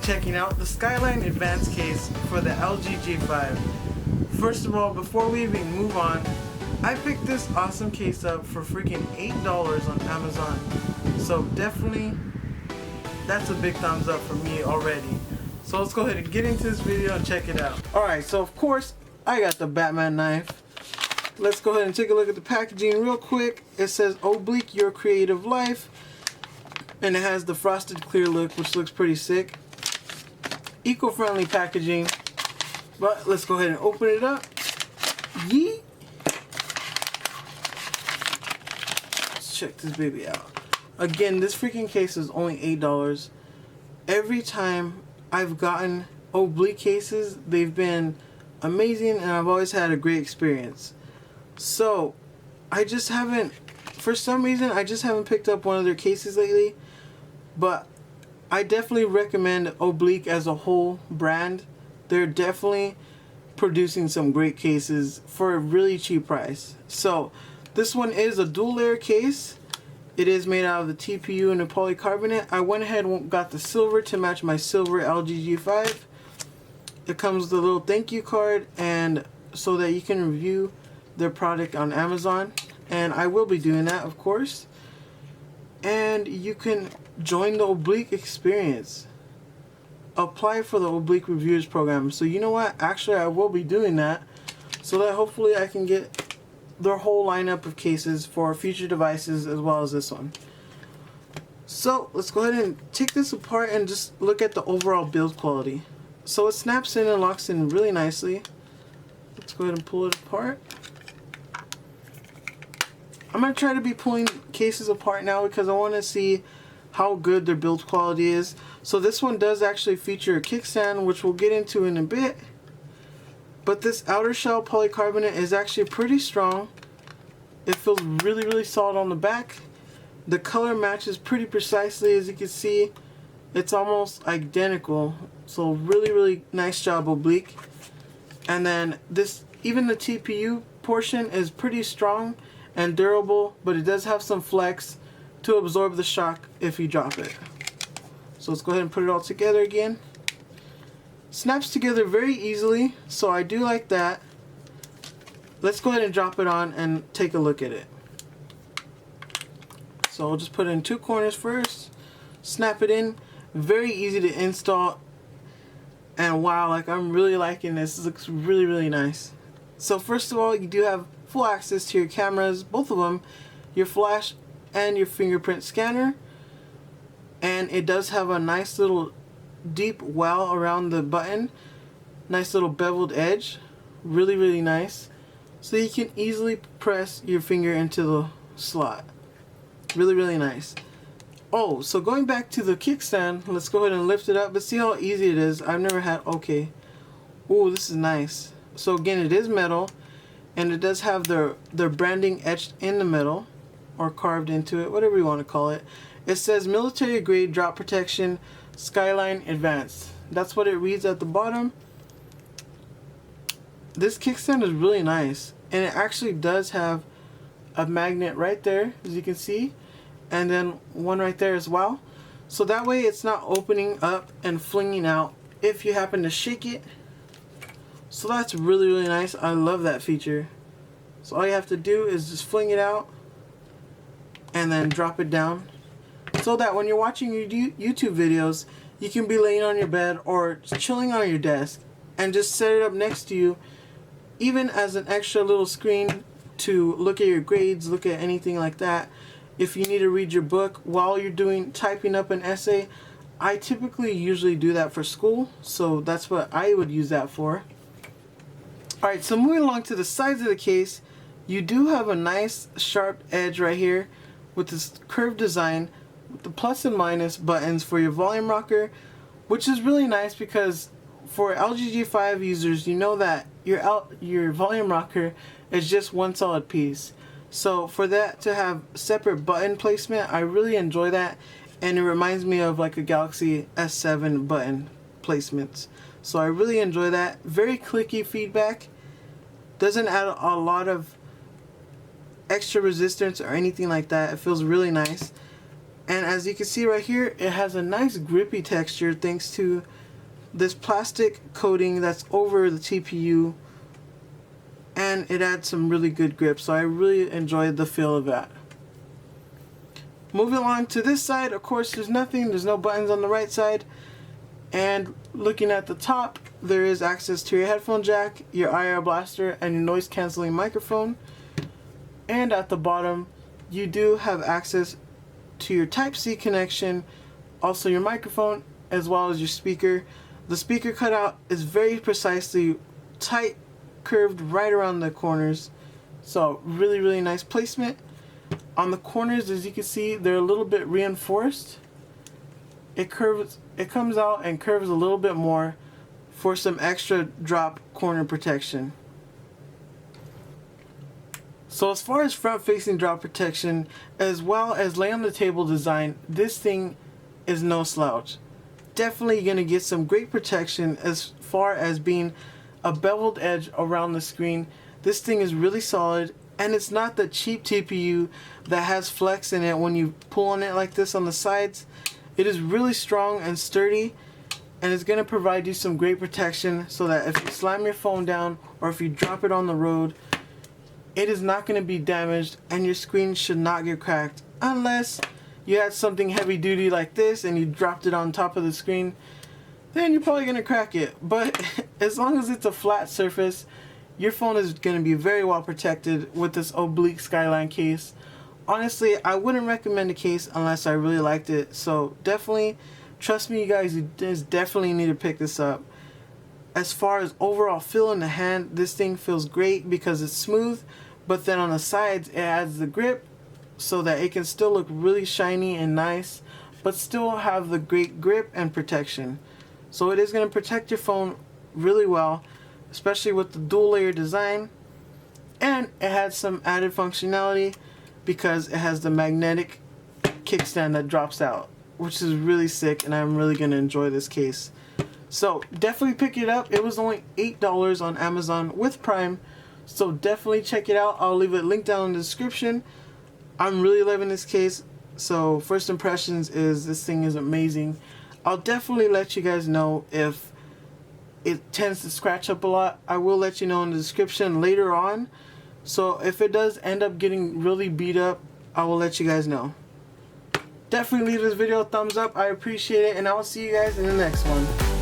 checking out the Skyline Advanced case for the LG G5. First of all, before we even move on, I picked this awesome case up for freaking $8 on Amazon. So definitely, that's a big thumbs up for me already. So let's go ahead and get into this video and check it out. Alright, so of course, I got the Batman knife. Let's go ahead and take a look at the packaging real quick. It says Obliq, your creative life. And it has the frosted clear look, which looks pretty sick. Eco-friendly packaging. But let's go ahead and open it up. Yeet. Let's check this baby out. Again, this freaking case is only $8. Every time I've gotten Obliq cases, they've been amazing and I've always had a great experience. So, I just haven't, for some reason, I just haven't picked up one of their cases lately. But I definitely recommend Obliq as a whole brand. They're definitely producing some great cases for a really cheap price. So this one is a dual layer case. It is made out of the TPU and the polycarbonate. I went ahead and got the silver to match my silver LG G5. It comes with a little thank you card and so that you can review their product on Amazon. And I will be doing that, of course. And you can join the Obliq experience. Apply for the Obliq Reviewers program. So you know what? Actually, I will be doing that so that hopefully I can get their whole lineup of cases for future devices as well as this one. So let's go ahead and take this apart and just look at the overall build quality. So it snaps in and locks in really nicely. Let's go ahead and pull it apart. I'm going to try to be pulling cases apart now because I want to see how good their build quality is. So this one does actually feature a kickstand, which we'll get into in a bit. But this outer shell polycarbonate is actually pretty strong. It feels really solid on the back. The color matches pretty precisely, as you can see. It's almost identical. So really nice job, Obliq. And then this, even the TPU portion is pretty strong and durable, but it does have some flex to absorb the shock if you drop it. So let's go ahead and put it all together again. Snaps together very easily, so I do like that. Let's go ahead and drop it on and take a look at it. So I'll just put it in two corners first, snap it in. Very easy to install, and wow, like I'm really liking this. This looks really nice. So first of all, you do have full access to your cameras, both of them, your flash and your fingerprint scanner, and it does have a nice little deep well around the button, nice little beveled edge, really nice, so you can easily press your finger into the slot. Really nice. Oh, so going back to the kickstand, let's go ahead and lift it up. Let's see how easy it is. I've never had, okay. Oh, this is nice. So again, it is metal, and it does have their branding etched in the metal, or carved into it, whatever you want to call it. It says military grade drop protection, Skyline Advanced. That's what it reads at the bottom. This kickstand is really nice, and it actually does have a magnet right there, as you can see, and then one right there as well. So that way it's not opening up and flinging out if you happen to shake it. So that's really nice. I love that feature. So all you have to do is just fling it out and then drop it down, so that when you're watching your YouTube videos, you can be laying on your bed or chilling on your desk and just set it up next to you, even as an extra little screen to look at your grades, look at anything like that. If you need to read your book while you're typing up an essay, I typically usually do that for school, so that's what I would use that for. Alright, so moving along to the sides of the case, you do have a nice sharp edge right here with this curved design with the plus and minus buttons for your volume rocker, which is really nice because for LG G5 users, you know that your volume rocker is just one solid piece. So for that to have separate button placement, I really enjoy that, and it reminds me of like a Galaxy S7 button placements. So I really enjoy that. Very clicky feedback. Doesn't add a lot of extra resistance or anything like that. It feels really nice. And as you can see right here, it has a nice grippy texture thanks to this plastic coating that's over the TPU, and it adds some really good grip, so I really enjoyed the feel of that. Moving along to this side, of course there's no buttons on the right side, and looking at the top there is access to your headphone jack, your IR blaster, and your noise cancelling microphone. And at the bottom you do have access to your Type-C connection, also your microphone, as well as your speaker. The speaker cutout is very precisely tight, curved right around the corners, so really nice placement. On the corners, as you can see, they're a little bit reinforced. It comes out and curves a little bit more for some extra drop corner protection. So as far as front facing drop protection, as well as lay on the table design, this thing is no slouch. Definitely going to get some great protection as far as being a beveled edge around the screen. This thing is really solid, and it's not the cheap TPU that has flex in it when you pull on it like this on the sides. It is really strong and sturdy, and it's going to provide you some great protection so that if you slam your phone down or if you drop it on the road, it is not going to be damaged, and your screen should not get cracked unless you had something heavy duty like this and you dropped it on top of the screen. Then you're probably going to crack it. But as long as it's a flat surface, your phone is going to be very well protected with this Obliq Skyline case. Honestly, I wouldn't recommend a case unless I really liked it. So definitely, trust me you guys, you just definitely need to pick this up. As far as overall feel in the hand, this thing feels great because it's smooth, but then on the sides it adds the grip so that it can still look really shiny and nice, but still have the great grip and protection. So it is going to protect your phone really well, especially with the dual layer design. And it has some added functionality because it has the magnetic kickstand that drops out, which is really sick, and I'm really going to enjoy this case. So definitely pick it up. It was only $8 on Amazon with Prime, so definitely check it out. I'll leave a link down in the description. I'm really loving this case, so first impressions is this thing is amazing. I'll definitely let you guys know if it tends to scratch up a lot. I will let you know in the description later on, so if it does end up getting really beat up, I will let you guys know. Definitely leave this video a thumbs up. I appreciate it, and I will see you guys in the next one.